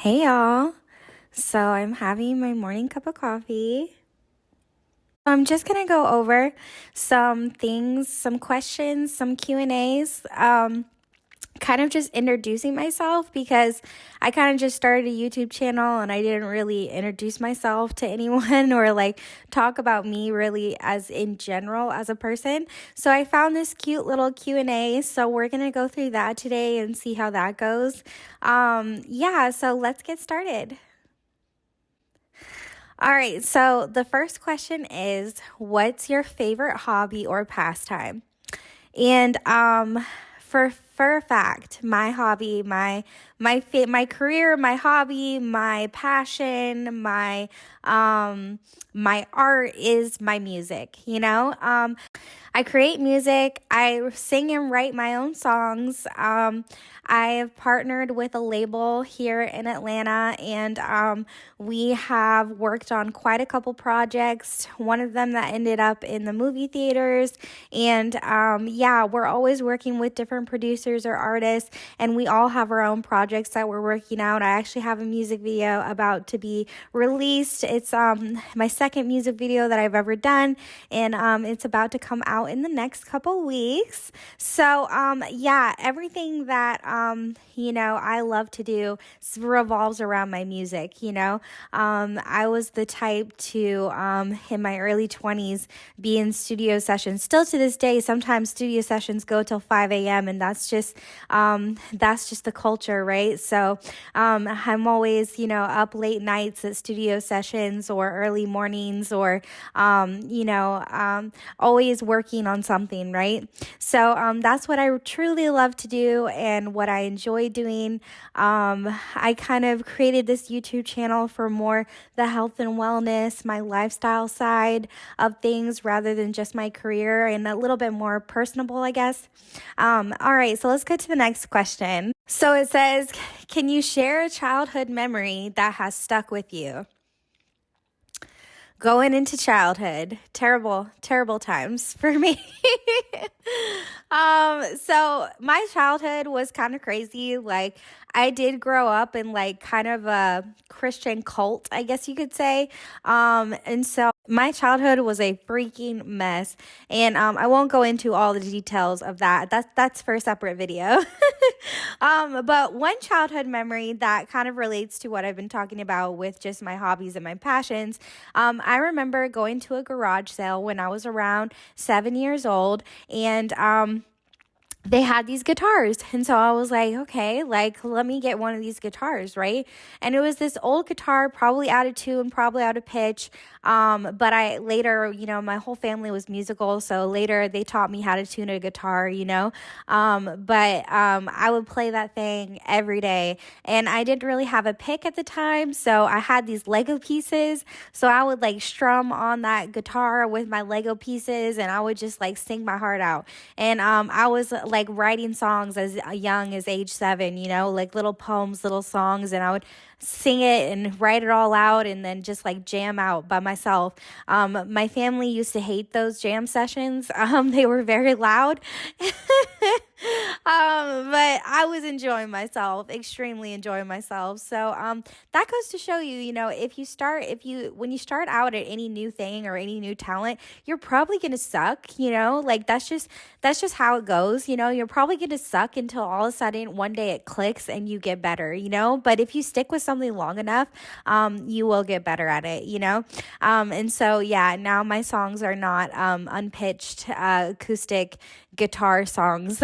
Hey y'all. So I'm having my morning cup of coffee. I'm just gonna go over some things, some questions, some Q&As. Kind of just introducing myself because I kind of just started a YouTube channel and I didn't really introduce myself to anyone or like talk about me really as in general as a person. So I found this cute little Q&A. So we're going to go through that today and see how that goes. Yeah, so let's get started. All right, so the first question is, what's your favorite hobby or pastime? And for a fact, my hobby, my career, my hobby, my passion, my art is my music, I create music. I sing and write my own songs. I have partnered with a label here in Atlanta, and we have worked on quite a couple projects. One of them that ended up in the movie theaters. And yeah, we're always working with different producers or artists, and we all have our own projects that we're working out. I actually have a music video about to be released. It's my second music video that I've ever done, and it's about to come out in the next couple weeks. So yeah, everything that I love to do revolves around my music. I was the type to in my early 20s be in studio sessions. Still to this day, sometimes studio sessions go till 5 a.m. and that's just the culture, right? So I'm always up late nights at studio sessions or early mornings or always working on something, right? So that's what I truly love to do and what I enjoy doing. I kind of created this YouTube channel for more the health and wellness, my lifestyle side of things rather than just my career and a little bit more personable, I guess. All right, so let's get to the next question. So it says, can you share a childhood memory that has stuck with you? Going into childhood, terrible times for me. So my childhood was kind of crazy. Like I did grow up in like kind of a Christian cult, I guess you could say. And so my childhood was a freaking mess. And I won't go into all the details of that. That's for a separate video. But one childhood memory that kind of relates to what I've been talking about with just my hobbies and my passions. I remember going to a garage sale when I was around 7 years old, and they had these guitars. And so I was like, okay, like, let me get one of these guitars, right? And it was this old guitar, probably out of tune, probably out of pitch. But I later, my whole family was musical. So later they taught me how to tune a guitar. But I would play that thing every day. And I didn't really have a pick at the time. So I had these Lego pieces. So I would like strum on that guitar with my Lego pieces and I would just like sing my heart out. And I was like writing songs as young as age 7, like little poems, little songs, and I would sing it and write it all out and then just like jam out by myself. My family used to hate those jam sessions. They were very loud. But I was enjoying myself, extremely enjoying myself. So that goes to show you, when you start out at any new thing or any new talent, you're probably gonna suck, like that's just how it goes. You're probably gonna suck until all of a sudden one day it clicks and you get better, but if you stick with something long enough, you will get better at it, and so yeah, now my songs are not unpitched acoustic guitar songs.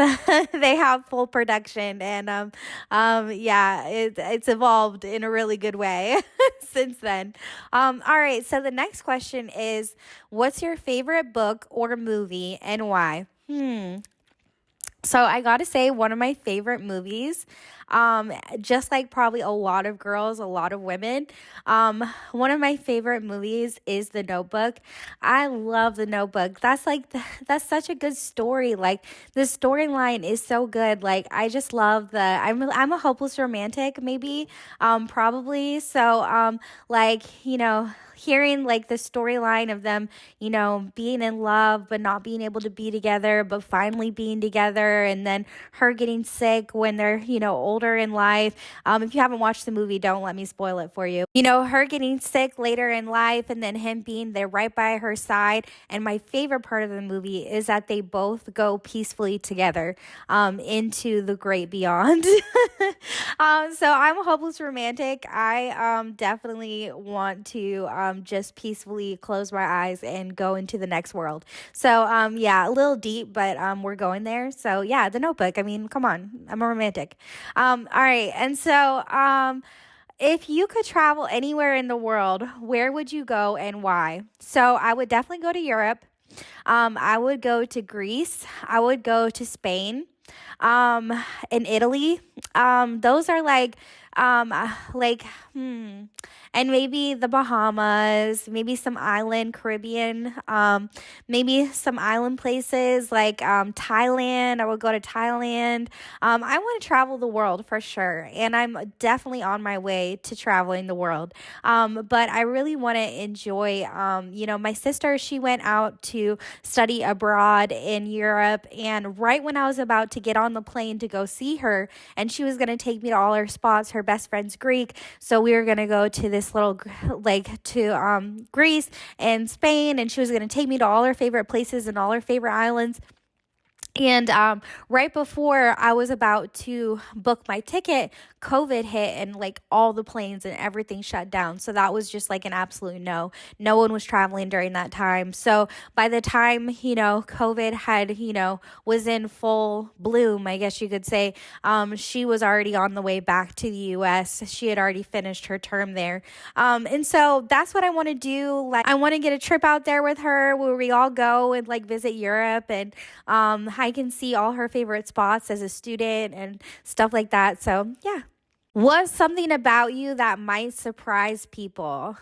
They have full production, and yeah, it's evolved in a really good way since then. All right, so the next question is, what's your favorite book or movie and why? So I gotta say, one of my favorite movies, just like probably a lot of girls, a lot of women, one of my favorite movies is The Notebook. I love The Notebook. That's such a good story. Like the storyline is so good. Like I just love I'm a hopeless romantic, maybe, probably. So, hearing like the storyline of them, being in love but not being able to be together, but finally being together together, and then her getting sick when they're, older in life. If you haven't watched the movie, don't let me spoil it for you. Her getting sick later in life, and then him being there right by her side. And my favorite part of the movie is that they both go peacefully together into the great beyond. So I'm a hopeless romantic. I definitely want to just peacefully close my eyes and go into the next world. So yeah, a little deep, but we're going there. So yeah, The Notebook. I mean, come on, I'm a romantic. All right, and so if you could travel anywhere in the world, where would you go and why? So I would definitely go to Europe. I would go to Greece. I would go to Spain, in Italy. Those are like, and maybe the Bahamas, maybe some island Caribbean, maybe some island places like Thailand. I would go to Thailand. I want to travel the world for sure, and I'm definitely on my way to traveling the world. But I really want to enjoy. My sister, she went out to study abroad in Europe, and right when I was about to get on the plane to go see her, and she was going to take me to all her spots. Her best friend's Greek, so we were going to go to this little Greece and Spain, and she was going to take me to all her favorite places and all her favorite islands. And right before I was about to book my ticket, COVID hit, and like all the planes and everything shut down. So that was just like an absolute no. No one was traveling during that time. So by the time, COVID had, was in full bloom, I guess you could say, she was already on the way back to the US. She had already finished her term there. And so that's what I want to do. Like, I want to get a trip out there with her where we all go and like visit Europe, and I can see all her favorite spots as a student and stuff like that. So yeah. What's something about you that might surprise people?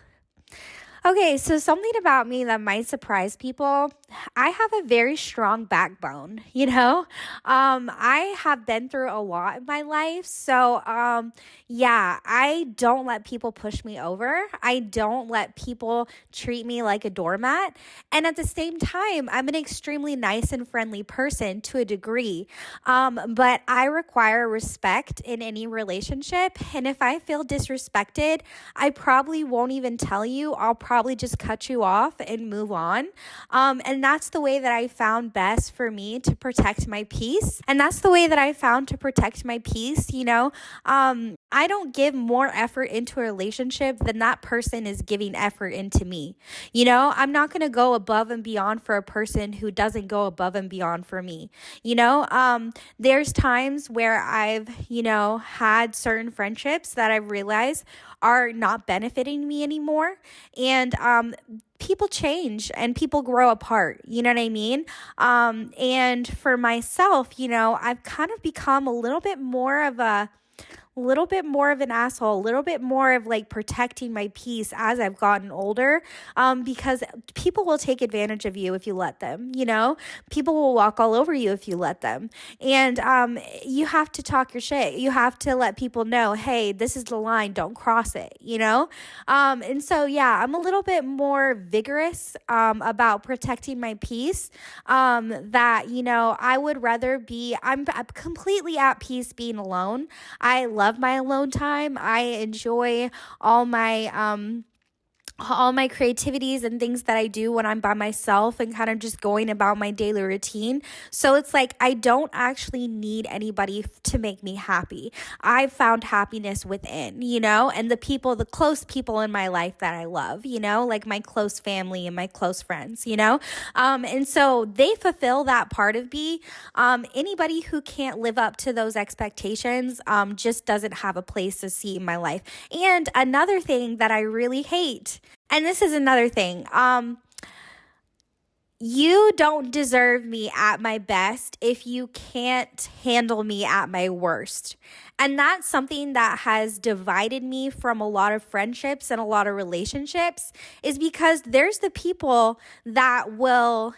Okay, so something about me that might surprise people. I have a very strong backbone, I have been through a lot in my life. So, yeah, I don't let people push me over. I don't let people treat me like a doormat. And at the same time, I'm an extremely nice and friendly person to a degree. But I require respect in any relationship. And if I feel disrespected, I probably won't even tell you. I'll probably just cut you off and move on. And that's the way that I found best for me to protect my peace. And that's the way that I found to protect my peace. I don't give more effort into a relationship than that person is giving effort into me. I'm not going to go above and beyond for a person who doesn't go above and beyond for me. There's times where I've, had certain friendships that I've realized are not benefiting me anymore. And people change and people grow apart. You know what I mean? And for myself, I've kind of become a little bit more of an asshole, a little bit more of like protecting my peace as I've gotten older, because people will take advantage of you if you let them, people will walk all over you if you let them. And you have to talk your shit. You have to let people know, hey, this is the line, don't cross it, and so, yeah, I'm a little bit more vigorous about protecting my peace, that, I would rather I'm completely at peace being alone. I love my alone time. I enjoy all my creativities and things that I do when I'm by myself and kind of just going about my daily routine. So it's like I don't actually need anybody to make me happy. I've found happiness within, and the close people in my life that I love, like my close family and my close friends, and so they fulfill that part of me. Anybody who can't live up to those expectations just doesn't have a place to see in my life. And another thing that I really hate, and this is another thing, you don't deserve me at my best if you can't handle me at my worst. And that's something that has divided me from a lot of friendships and a lot of relationships, is because there's the people that will,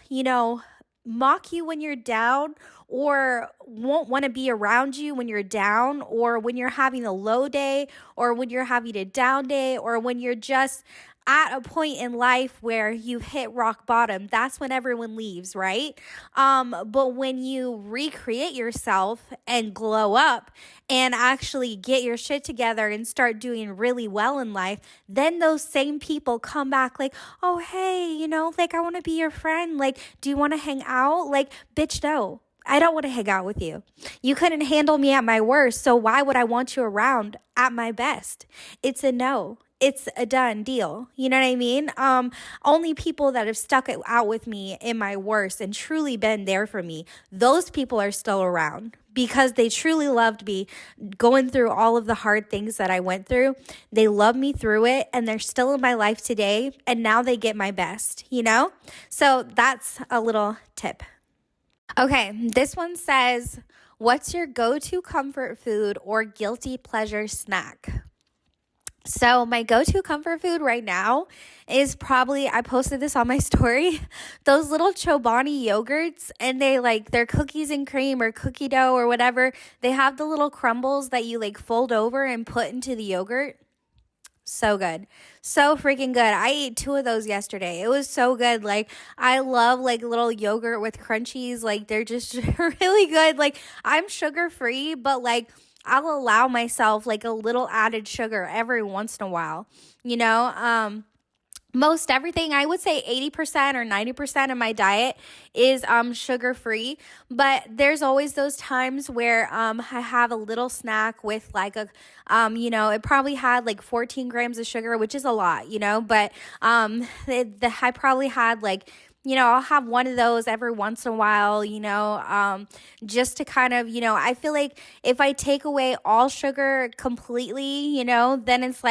mock you when you're down, or won't want to be around you when you're down, or when you're having a low day, or when you're having a down day, or when you're just at a point in life where you've hit rock bottom, that's when everyone leaves, right? But when you recreate yourself and glow up and actually get your shit together and start doing really well in life, then those same people come back like, oh, hey, like I want to be your friend. Like, do you want to hang out? Like, bitch, no. I don't want to hang out with you. You couldn't handle me at my worst, so why would I want you around at my best? It's a no. It's a done deal. You know what I mean? Only people that have stuck it out with me in my worst and truly been there for me, those people are still around because they truly loved me going through all of the hard things that I went through. They love me through it and they're still in my life today. And now they get my best, So that's a little tip. Okay, this one says, what's your go-to comfort food or guilty pleasure snack? So my go-to comfort food right now is probably, I posted this on my story, those little Chobani yogurts, and they're cookies and cream or cookie dough or whatever. They have the little crumbles that you fold over and put into the yogurt. So good. So freaking good. I ate 2 of those yesterday. It was so good. I love little yogurt with crunchies. They're just really good. I'm sugar free, but I'll allow myself a little added sugar every once in a while. Most everything, I would say 80% or 90% of my diet is sugar free, but there's always those times where I have a little snack with it probably had 14 grams of sugar, which is a lot, but I probably had I'll have one of those every once in a while, just to kind of, I feel like if I take away all sugar completely, then it's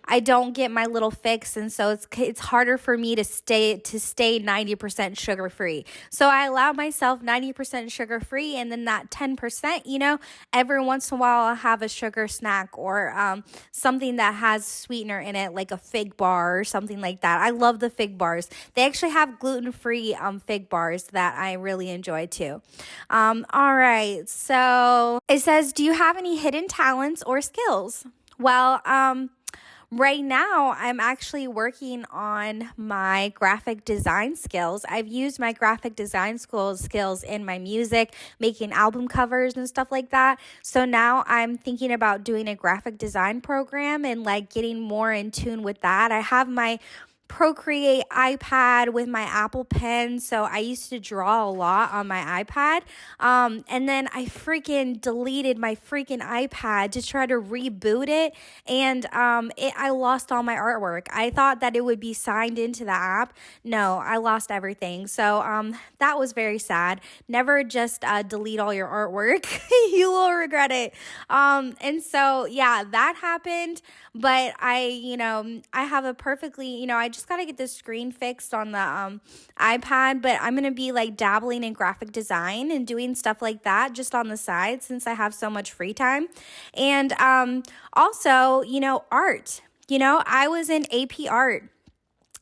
I don't get my little fix, and so it's harder for me to stay 90% sugar free. So I allow myself 90% sugar free, and then that 10%, every once in a while I'll have a sugar snack or something that has sweetener in it, like a fig bar or something like that. I love the fig bars. They actually have gluten-free fig bars that I really enjoy too. All right, so it says, do you have any hidden talents or skills? Well, right now, I'm actually working on my graphic design skills. I've used my graphic design skills in my music, making album covers and stuff like that. So now I'm thinking about doing a graphic design program and getting more in tune with that. I have my Procreate iPad with my Apple Pen, so I used to draw a lot on my iPad, and then I freaking deleted my freaking iPad to try to reboot it, and I lost all my artwork. I thought that it would be signed into the app. No, I lost everything, so that was very sad. Never just delete all your artwork. You will regret it. And so yeah, that happened, but I have a perfectly, I just got to get the screen fixed on the iPad, but I'm going to be dabbling in graphic design and doing stuff like that just on the side since I have so much free time. And also, art. I was in AP art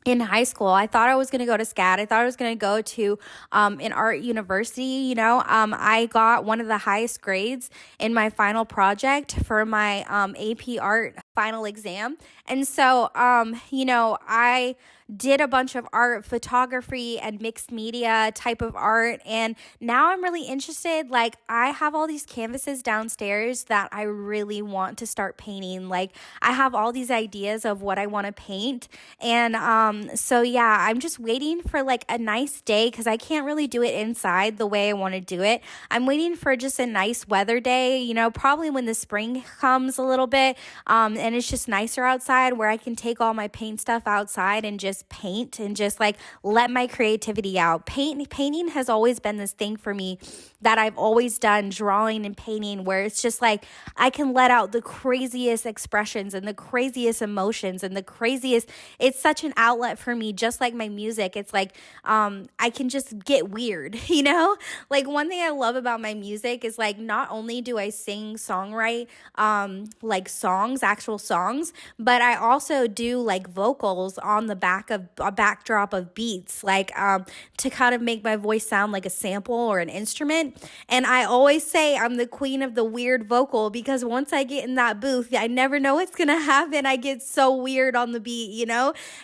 in high school. I thought I was going to go to SCAD. I thought I was going to go to an art university. I got one of the highest grades in my final project for my AP art final exam. And so, I did a bunch of art, photography, and mixed media type of art. And now I'm really interested. I have all these canvases downstairs that I really want to start painting. I have all these ideas of what I want to paint. And so, yeah, I'm just waiting for a nice day because I can't really do it inside the way I want to do it. I'm waiting for just a nice weather day, probably when the spring comes a little bit. And it's just nicer outside where I can take all my paint stuff outside and just paint and just let my creativity out. Painting has always been this thing for me that I've always done, drawing and painting, where it's just I can let out the craziest expressions and the craziest emotions and it's such an outlet outlet for me, just like my music. It's like I can just get weird, Like one thing I love about my music is like not only do I sing, songwrite, like songs, actual songs, but I also do like vocals on the back of a backdrop of beats, like to kind of make my voice sound like a sample or an instrument. And I always say I'm the queen of the weird vocal because once I get in that booth, I never know what's gonna happen. I get so weird on the beat,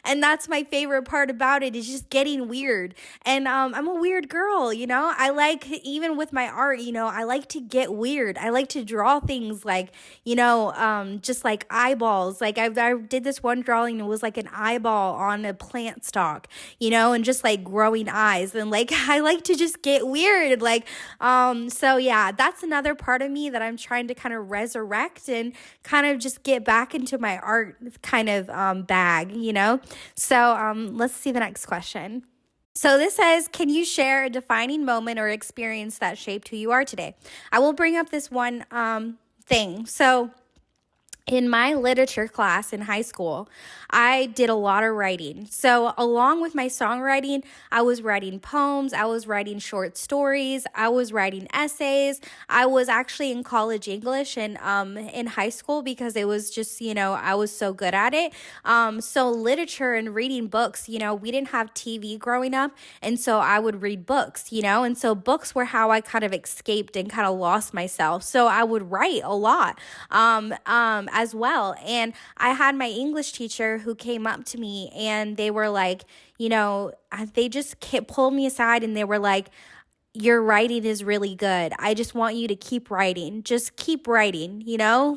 and that's my favorite part about it is just getting weird. And I'm a weird girl, I like, even with my art, I like to get weird. I like to draw things like, just like eyeballs. Like I did this one drawing, it was like an eyeball on a plant stalk, and just like growing eyes. And like I like to just get weird. Like so yeah, that's another part of me that I'm trying to kind of resurrect and kind of just get back into my art kind of bag, So let's see the next question. So this says, can you share a defining moment or experience that shaped who you are today? I will bring up this one thing. So in my literature class in high school, I did a lot of writing. So along with my songwriting, I was writing poems, I was writing short stories, I was writing essays. I was actually in college English and in high school because it was just, I was so good at it. So literature and reading books, we didn't have TV growing up. And so I would read books, and so books were how I kind of escaped and kind of lost myself. So I would write a lot. As well. And I had my English teacher who came up to me and they were like, they just pulled me aside and they were like, your writing is really good. I just want you to keep writing. Just keep writing,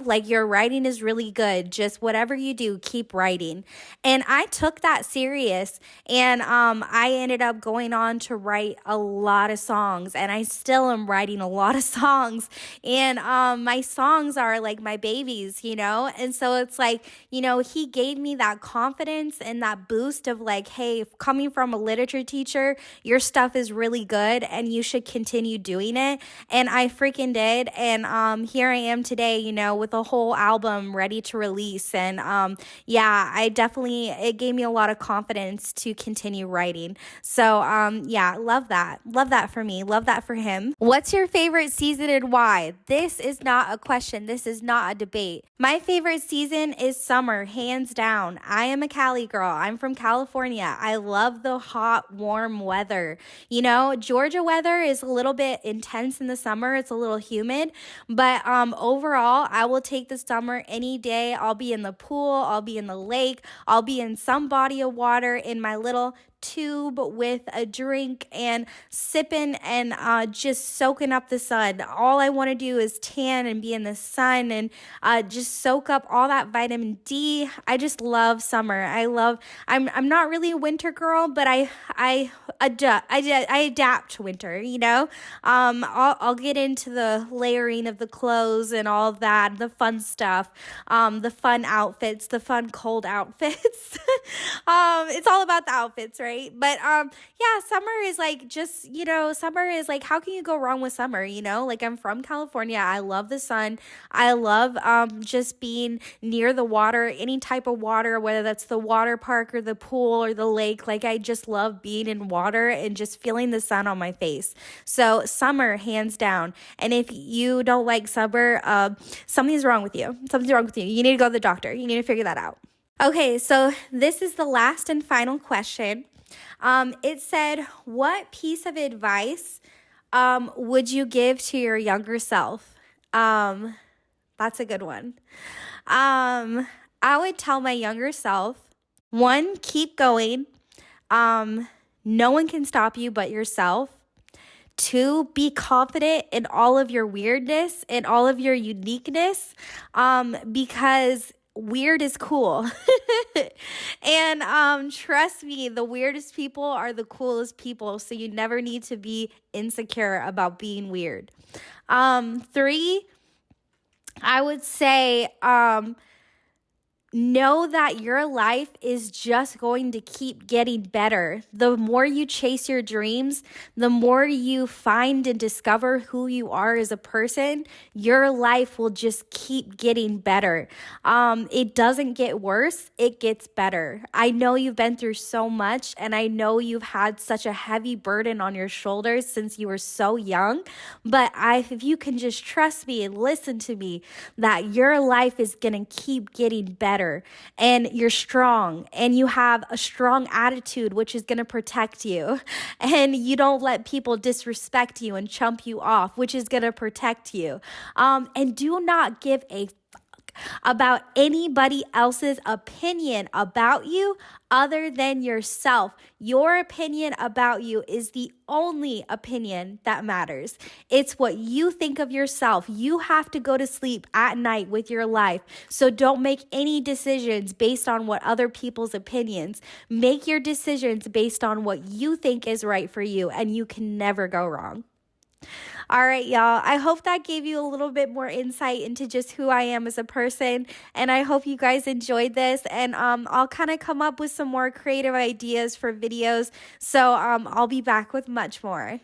like your writing is really good. Just whatever you do, keep writing. And I took that serious. And I ended up going on to write a lot of songs. And I still am writing a lot of songs. And my songs are like my babies, And so it's like, he gave me that confidence and that boost of like, hey, coming from a literature teacher, your stuff is really good and you should continue doing it. And I freaking did. And here I am today, with a whole album ready to release. And it gave me a lot of confidence to continue writing. So love that. Love that for me. Love that for him. What's your favorite season and why? This is not a question. This is not a debate. My favorite season is summer, hands down. I am a Cali girl. I'm from California. I love the hot, warm weather. Georgia weather is a little bit intense in the summer. It's a little humid, but overall, I will take the summer any day. I'll be in the pool. I'll be in the lake. I'll be in some body of water in my little tube with a drink and sipping and just soaking up the sun. All I want to do is tan and be in the sun and just soak up all that vitamin D. I just love summer. I'm not really a winter girl, but I adapt to winter, I'll get into the layering of the clothes and all of that, the fun stuff, the fun outfits, the fun cold outfits. It's all about the outfits, right? But summer is like just, summer is like, how can you go wrong with summer? Like I'm from California. I love the sun. I love just being near the water, any type of water, whether that's the water park or the pool or the lake. Like I just love being in water and just feeling the sun on my face. So summer, hands down. And if you don't like summer, something's wrong with you. Something's wrong with you. You need to go to the doctor. You need to figure that out. Okay, so this is the last and final question. It said, what piece of advice would you give to your younger self? That's a good one. I would tell my younger self, one, keep going. No one can stop you but yourself. Two, be confident in all of your weirdness and all of your uniqueness, because weird is cool. And trust me, the weirdest people are the coolest people. So you never need to be insecure about being weird. Three, I would say, know that your life is just going to keep getting better. The more you chase your dreams, the more you find and discover who you are as a person, your life will just keep getting better. It doesn't get worse, it gets better. I know you've been through so much, and I know you've had such a heavy burden on your shoulders since you were so young, but if you can just trust me and listen to me, that your life is going to keep getting better, and you're strong, and you have a strong attitude, which is going to protect you, and you don't let people disrespect you and chump you off, which is going to protect you. And do not give a about anybody else's opinion about you other than yourself. Your opinion about you is the only opinion that matters. It's what you think of yourself. You have to go to sleep at night with your life. So don't make any decisions based on what other people's opinions. Make your decisions based on what you think is right for you, and you can never go wrong. All right, y'all. I hope that gave you a little bit more insight into just who I am as a person. And I hope you guys enjoyed this. And I'll kind of come up with some more creative ideas for videos. So I'll be back with much more.